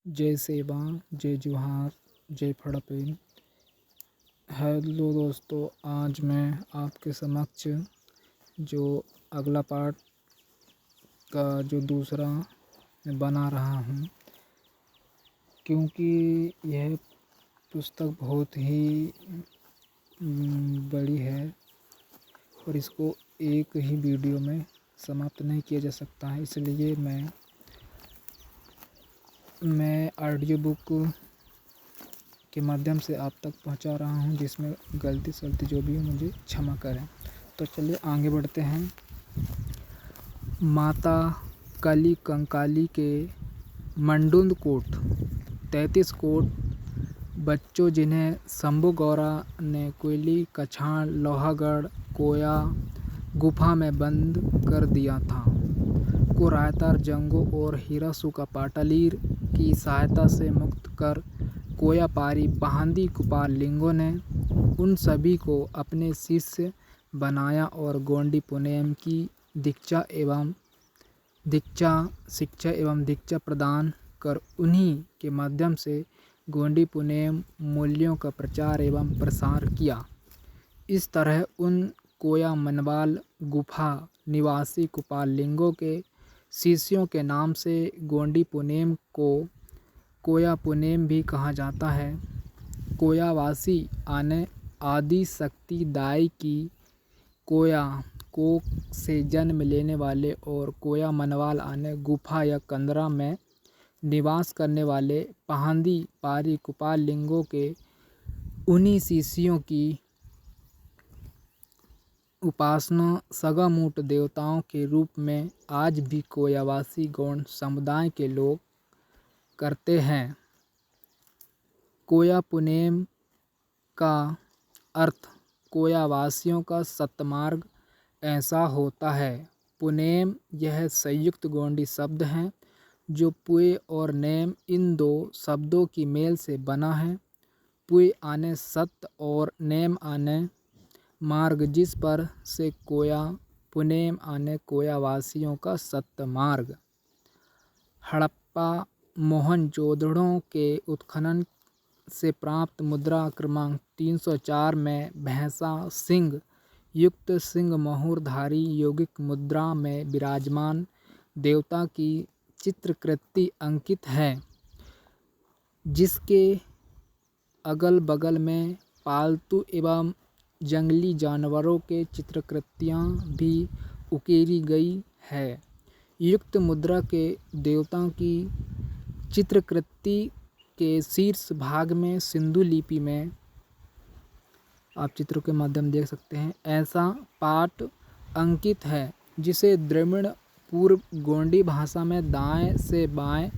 जय सेवा, जय जुहार, जय फड़पेन। हेलो दोस्तों, आज मैं आपके समक्ष जो अगला पार्ट का जो दूसरा मैं बना रहा हूँ, क्योंकि यह पुस्तक बहुत ही बड़ी है और इसको एक ही वीडियो में समाप्त नहीं किया जा सकता है। इसलिए मैं ऑडियो बुक के माध्यम से आप तक पहुंचा रहा हूं, जिसमें गलती सलती जो भी हो मुझे क्षमा करें। तो चलिए आगे बढ़ते हैं। माता काली कंकाली के मंडुंद कोट 33 कोट बच्चों, जिन्हें शंभू गौरा ने कोयली कछाण लोहागढ़ कोया गुफा में बंद कर दिया था, को रायतार जंगो और हीरासुका पाटालीर की सहायता से मुक्त कर कोया पारी पहांदी कुपार लिंगों ने उन सभी को अपने शिष्य बनाया और गोंडी पुनेम की शिक्षा एवं दीक्षा प्रदान कर उन्हीं के माध्यम से गोंडी पुनेम मूल्यों का प्रचार एवं प्रसार किया। इस तरह उन कोया मनवाल गुफा निवासी कुपाल लिंगों के शिष्यों के नाम से गोंडी पुनेम को कोया पुनेम भी कहा जाता है। कोयावासी आने आदि शक्ति दाई की कोया कोक से जन्म लेने वाले और कोया मनवाल आने गुफा या कंदरा में निवास करने वाले पहांदी पारी कुपाल लिंगों के उन्हीं शिष्यों की उपासना सगामुट देवताओं के रूप में आज भी कोयावासी गौड़ समुदाय के लोग करते हैं। कोया पुनेम का अर्थ कोयावासियों का सतमार्ग ऐसा होता है। पुनेम यह संयुक्त गोंडी शब्द है जो पुए और नेम इन दो शब्दों की मेल से बना है। पुए आने सत्य और नेम आने मार्ग, जिस पर से कोया पुनेम आने कोयावासियों का सत्य मार्ग। हड़प्पा मोहनजोदड़ो के उत्खनन से प्राप्त मुद्रा क्रमांक 304 में भैंसा सिंह युक्त सिंह मोहरधारी यौगिक मुद्रा में विराजमान देवता की चित्रकृति अंकित है, जिसके अगल बगल में पालतू एवं जंगली जानवरों के चित्रकृतियाँ भी उकेरी गई है। युक्त मुद्रा के देवता की चित्रकृति के शीर्ष भाग में सिंधु लिपि में आप चित्रों के माध्यम देख सकते हैं, ऐसा पाठ अंकित है जिसे द्रविड़ पूर्व गोंडी भाषा में दाएं से बाएं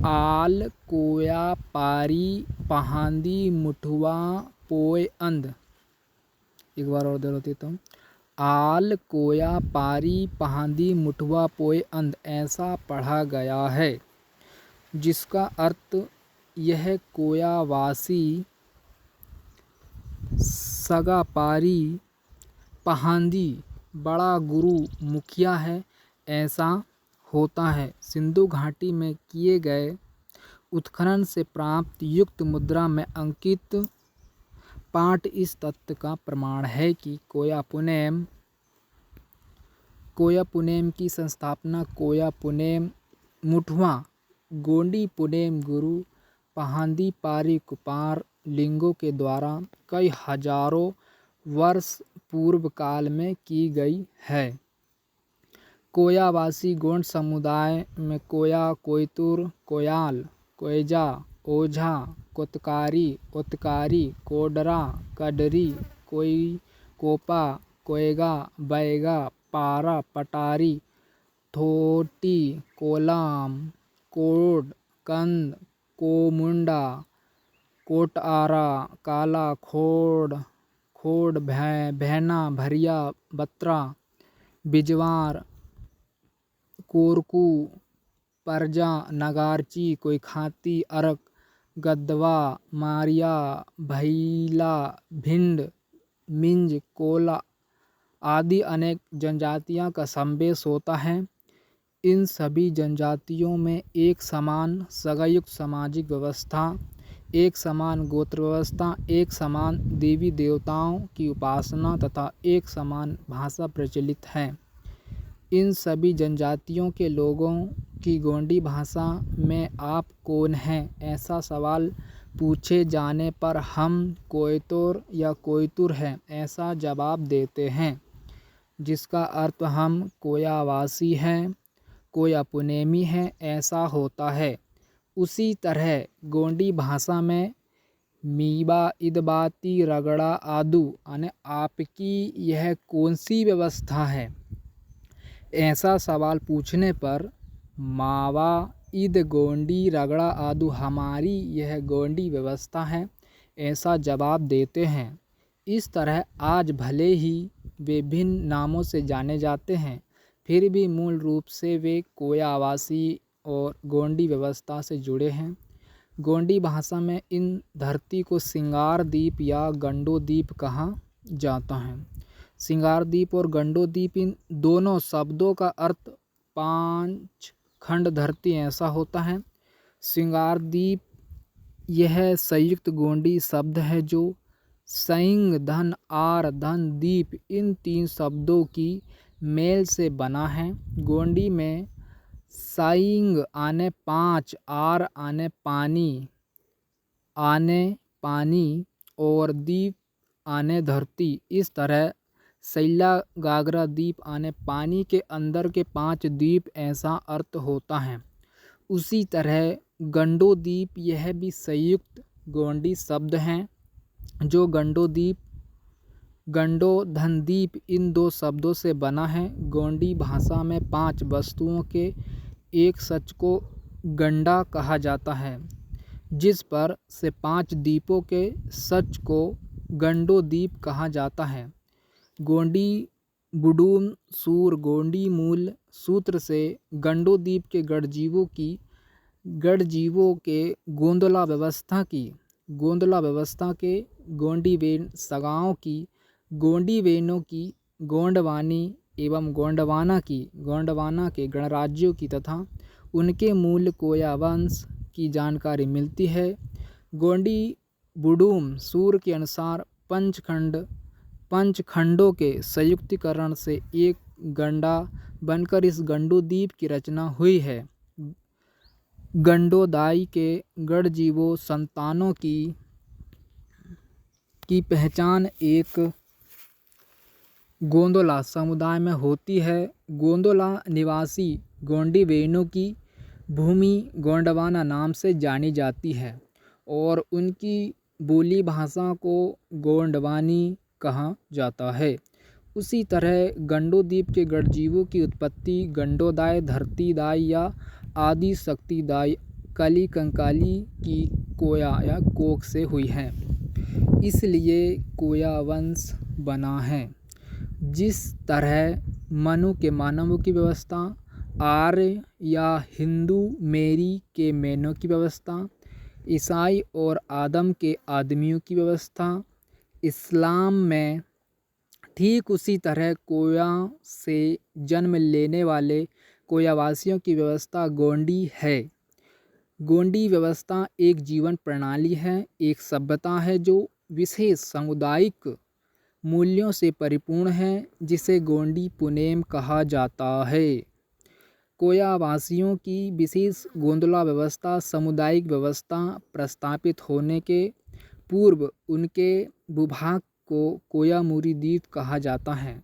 आल कोया पारी पहांदी मुठुआ पोय अंध, एक बार और दोहरा देता हूँ, आल कोया पारी पहांदी मुठुआ पोय अंध ऐसा पढ़ा गया है, जिसका अर्थ यह कोयावासी सगा पारी पहांदी बड़ा गुरु मुखिया है ऐसा होता है। सिंधु घाटी में किए गए उत्खनन से प्राप्त युक्त मुद्रा में अंकित पाठ इस तथ्य का प्रमाण है कि कोया पुनेम की संस्थापना कोया पुनेम मुठुआ गोंडी पुनेम गुरु पहांदी पारी कुपार लिंगों के द्वारा कई हजारों वर्ष पूर्व काल में की गई है। कोयावासी गोंड समुदाय में कोया, कोयतुर, कोयाल, कोयजा, ओझा, कोतकारी, ओतकारी, कोडरा, कडरी, कोई, कोपा, कोयगा, बैगा, पारा, पटारी, थोटी, कोलाम, कोड, कंद, कोमुंडा, कोटआरा, काला, खोड़, भैना, भरिया, बत्रा, बिजवार, कोरकू, परजा, नगारची, कोई खाती, अरक, गदवा, मारिया, भैला, भिंड, मिंज, कोला आदि अनेक जनजातियां का समावेश होता है। इन सभी जनजातियों में एक समान सगायुक्त सामाजिक व्यवस्था, एक समान गोत्र व्यवस्था, एक समान देवी देवताओं की उपासना तथा एक समान भाषा प्रचलित है। इन सभी जनजातियों के लोगों की गोंडी भाषा में आप कौन हैं ऐसा सवाल पूछे जाने पर हम कोयतोर या कोयतुर हैं ऐसा जवाब देते हैं, जिसका अर्थ हम कोयावासी हैं, कोयापुनेमी हैं ऐसा होता है। उसी तरह गोंडी भाषा में मीबा इदबाती रगड़ा आदू यानी आपकी यह कौन सी व्यवस्था है ऐसा सवाल पूछने पर मावा ईद गोंडी रगड़ा आदू हमारी यह गोंडी व्यवस्था है ऐसा जवाब देते हैं। इस तरह आज भले ही वे भिन्न नामों से जाने जाते हैं, फिर भी मूल रूप से वे कोया आवासी और गोंडी व्यवस्था से जुड़े हैं। गोंडी भाषा में इन धरती को सिंगार द्वीप या गंडो द्वीप कहा जाता है। सिंगार द्वीप और गंडो द्वीप इन दोनों शब्दों का अर्थ पांच खंड धरती ऐसा होता है। सिंगार द्वीप यह संयुक्त गोंडी शब्द है जो संग धन आर धन द्वीप इन तीन शब्दों की मेल से बना है। गोंडी में साइंग आने पाँच, आर आने पानी और द्वीप आने धरती। इस तरह सैला गागरा द्वीप आने पानी के अंदर के 5 द्वीप ऐसा अर्थ होता है। उसी तरह गंडो द्वीप यह भी संयुक्त गोंडी शब्द हैं जो गंडो द्वीप गंडो धन द्वीप इन 2 शब्दों से बना है। गोंडी भाषा में 5 वस्तुओं के एक सच को गंडा कहा जाता है, जिस पर से 5 द्वीपों के सच को गंडो द्वीप कहा जाता है। गोंडी बुडूम सूर गोंडी मूल सूत्र से गंडो द्वीप के गढ़जीवों के गोंदला व्यवस्था के गोंडी वेन सगाओं की गोंडी वेनों की गोंडवानी एवं गोंडवाना के गणराज्यों की तथा उनके मूल कोया वंश की जानकारी मिलती है। गोंडी बुडूम सूर के अनुसार पंच खंडों के संयुक्तिकरण से एक गंडा बनकर इस गंडो द्वीप की रचना हुई है। गंडोदाई के गढ़जीवों संतानों की पहचान एक गोंदला समुदाय में होती है। गोंदला निवासी गोंडी वेनों की भूमि गोंडवाना नाम से जानी जाती है और उनकी बोली भाषा को गोंडवानी कहा जाता है। उसी तरह गंडो द्वीप के गढ़जीवों की उत्पत्ति गंडोदाय, धरतीदाई या आदि शक्तिदाई कली कंकाली की कोया या कोक से हुई है, इसलिए कोया वंश बना है। जिस तरह मनु के मानवों की व्यवस्था, आर्य या हिंदू मेरी के मैनों की व्यवस्था, ईसाई और आदम के आदमियों की व्यवस्था इस्लाम में, ठीक उसी तरह कोया से जन्म लेने वाले कोयावासियों की व्यवस्था गोंडी है। गोंडी व्यवस्था एक जीवन प्रणाली है, एक सभ्यता है जो विशेष सामुदायिक मूल्यों से परिपूर्ण है, जिसे गोंडी पुनेम कहा जाता है। कोयावासियों की विशेष गोंदला व्यवस्था सामुदायिक व्यवस्था प्रस्तापित होने के पूर्व उनके भूभाग को कोयामुरी द्वीप कहा जाता है।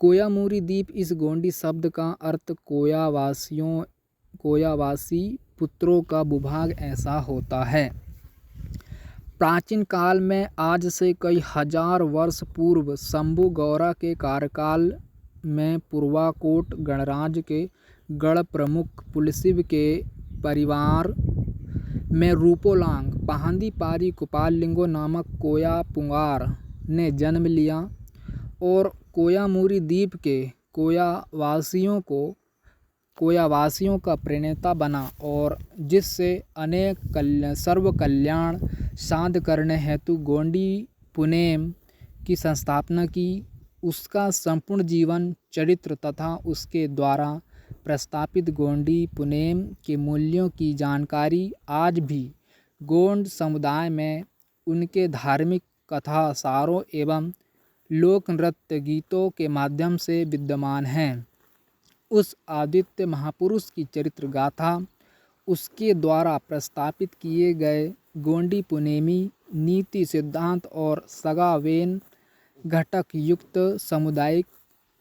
कोयामुरी द्वीप इस गोंडी शब्द का अर्थ कोयावासी पुत्रों का भूभाग ऐसा होता है। प्राचीन काल में आज से कई हजार वर्ष पूर्व शंभु गौड़ा के कार्यकाल में पुरवाकोट गणराज्य के गढ़ प्रमुख पुलसिब के परिवार में रूपोलांग पहांदी पारी कुपाल लिंगो नामक कोया पुंगार ने जन्म लिया और कोयामुरी द्वीप के कोयावासियों का प्रणेता बना और जिससे अनेक सर्व कल्याण साध करने हेतु गोंडी पुनेम की संस्थापना की। उसका संपूर्ण जीवन चरित्र तथा उसके द्वारा प्रस्तापित गोंडी पुनेम के मूल्यों की जानकारी आज भी गोंड समुदाय में उनके धार्मिक कथा सारों एवं लोक नृत्य गीतों के माध्यम से विद्यमान है। उस आदित्य महापुरुष की चरित्र गाथा, उसके द्वारा प्रस्तापित किए गए गोंडी पुनेमी नीति सिद्धांत और सगावेन घटक युक्त सामुदायिक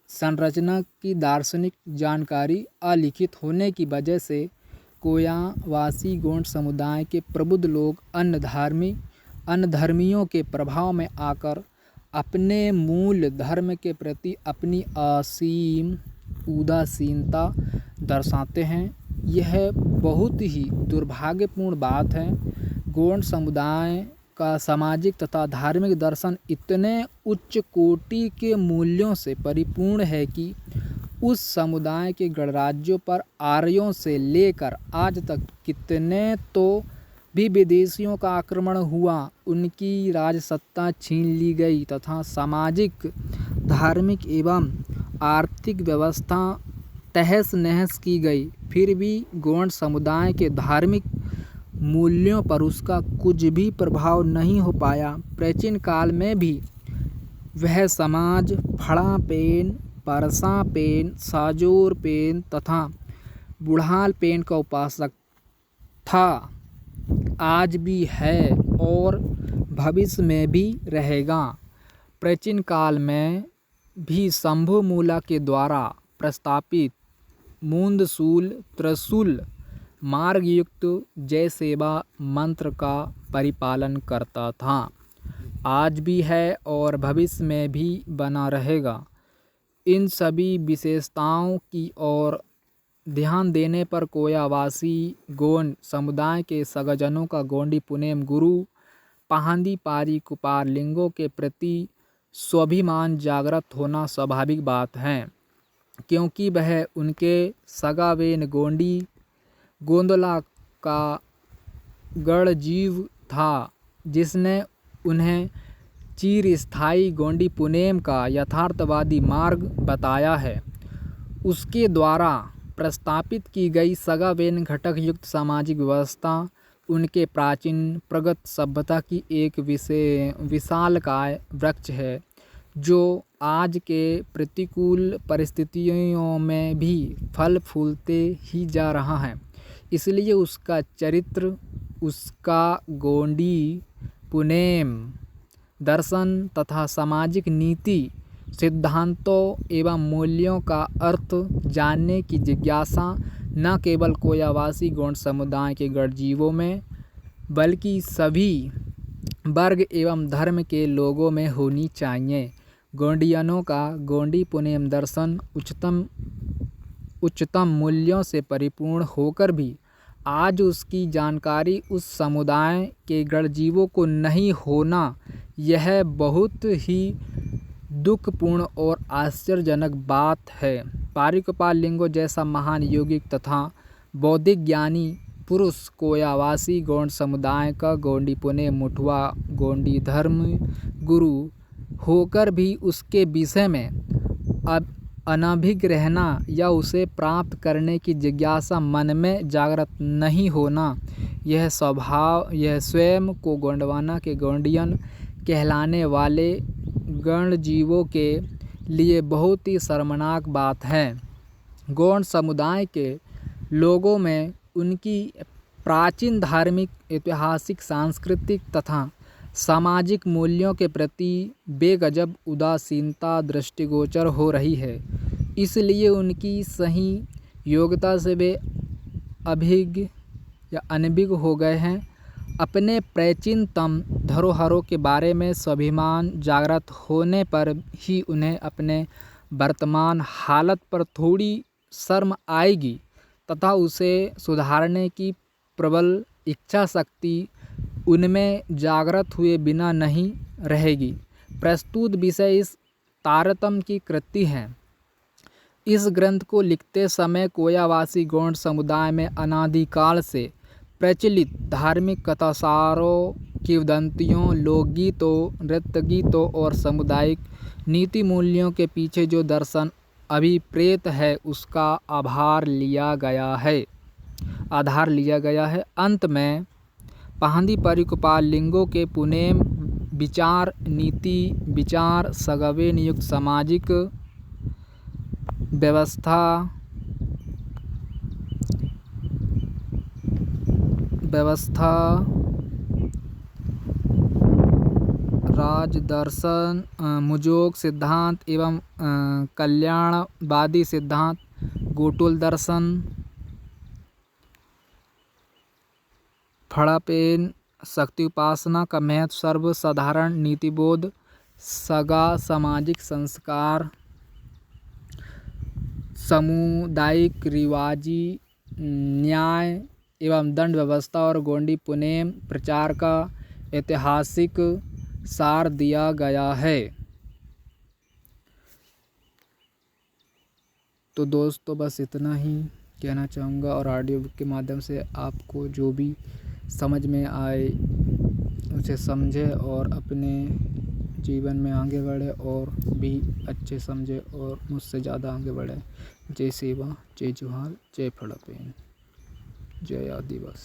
संरचना की दार्शनिक जानकारी अलिखित होने की वजह से कोयावासी गोंड समुदाय के प्रबुद्ध लोग अन्य धर्मियों के प्रभाव में आकर अपने मूल धर्म के प्रति अपनी असीम उदासीनता दर्शाते हैं। यह बहुत ही दुर्भाग्यपूर्ण बात है। गोंड समुदाय का सामाजिक तथा धार्मिक दर्शन इतने उच्च कोटि के मूल्यों से परिपूर्ण है कि उस समुदाय के गणराज्यों पर आर्यों से लेकर आज तक कितने तो भी विदेशियों का आक्रमण हुआ, उनकी राजसत्ता छीन ली गई तथा सामाजिक, धार्मिक एवं आर्थिक व्यवस्था तहस नहस की गई, फिर भी गोंड समुदाय के धार्मिक मूल्यों पर उसका कुछ भी प्रभाव नहीं हो पाया। प्राचीन काल में भी वह समाज फड़ा पेन, परसा पेन, साजोर पेन तथा बुढ़ाल पेन का उपासक था, आज भी है और भविष्य में भी रहेगा। प्राचीन काल में भी शंभु मूला के द्वारा प्रस्तापित मूंदशूल त्रिशूल मार्ग युक्त जय सेवा मंत्र का परिपालन करता था, आज भी है और भविष्य में भी बना रहेगा। इन सभी विशेषताओं की ओर ध्यान देने पर कोयावासी गोंड समुदाय के सगजनों का गोंडी पुनेम गुरु पाहंदी पारी कुपार लिंगों के प्रति स्वाभिमान जागृत होना स्वाभाविक बात है, क्योंकि वह उनके सगावेन गोंडी गोंदला का गढ़जीव था, जिसने उन्हें चिरस्थायी गोंडी पुनेम का यथार्थवादी मार्ग बताया है। उसके द्वारा प्रस्तापित की गई सगावेन घटक युक्त सामाजिक व्यवस्था उनके प्राचीन प्रगत सभ्यता की एक विशालकाय वृक्ष है, जो आज के प्रतिकूल परिस्थितियों में भी फल फूलते ही जा रहा है। इसलिए उसका चरित्र, उसका गोंडी पुनेम दर्शन तथा सामाजिक नीति सिद्धांतों एवं मूल्यों का अर्थ जानने की जिज्ञासा न केवल कोयावासी गोंड समुदाय के गढ़जीवों में बल्कि सभी वर्ग एवं धर्म के लोगों में होनी चाहिए। गोंडियनों का गोंडी पुनेम दर्शन उच्चतम मूल्यों से परिपूर्ण होकर भी आज उसकी जानकारी उस समुदाय के गढ़जीवों को नहीं होना, यह बहुत ही दुखपूर्ण और आश्चर्यजनक बात है। पारीकुपार लिंगो जैसा महान योगिक तथा बौद्धिक ज्ञानी पुरुष कोयावासी गोंड समुदाय का गोंडी पुनेम मुठवा गोंडी धर्म गुरु होकर भी उसके विषय में अब अनभिज्ञ रहना या उसे प्राप्त करने की जिज्ञासा मन में जागृत नहीं होना, यह स्वयं को गोंडवाना के गोंडियन कहलाने वाले गणजीवों के लिए बहुत ही शर्मनाक बात है। गोंड समुदाय के लोगों में उनकी प्राचीन धार्मिक, ऐतिहासिक, सांस्कृतिक तथा सामाजिक मूल्यों के प्रति बेगजब उदासीनता दृष्टिगोचर हो रही है। इसलिए उनकी सही योग्यता से वे अभिज्ञ या अनभिज्ञ हो गए हैं। अपने प्राचीनतम धरोहरों के बारे में स्वाभिमान जागृत होने पर ही उन्हें अपने वर्तमान हालत पर थोड़ी शर्म आएगी तथा उसे सुधारने की प्रबल इच्छा शक्ति उनमें जागृत हुए बिना नहीं रहेगी। प्रस्तुत विषय इस तारतम्य की कृति है। इस ग्रंथ को लिखते समय कोयावासी गोंड समुदाय में अनादिकाल से प्रचलित धार्मिक कथासारों, किंवदंतियों, लोकगीतों, नृत्य गीतों और सामुदायिक नीति मूल्यों के पीछे जो दर्शन अभिप्रेत है उसका आधार लिया गया है। अंत में पाहंदी परिकपाल लिंगों के पुनेम विचार नीति विचार सगवे नियुक्त सामाजिक व्यवस्था राजदर्शन मुजोग सिद्धांत एवं कल्याणवादी सिद्धांत गोटुल दर्शन फड़ापेन शक्ति उपासना का महत्व सर्वसाधारण नीतिबोध सगा सामाजिक संस्कार सामुदायिक रिवाजी न्याय एवं दंड व्यवस्था और गोंडी पुनेम प्रचार का ऐतिहासिक सार दिया गया है। तो दोस्तों बस इतना ही कहना चाहूँगा और ऑडियो बुक के माध्यम से आपको जो भी समझ में आए उसे समझे और अपने जीवन में आगे बढ़े और भी अच्छे समझे और मुझसे ज़्यादा आगे बढ़े। जय सेवा, जय जोहार, जय फड़ापेन, जय आदिवासी।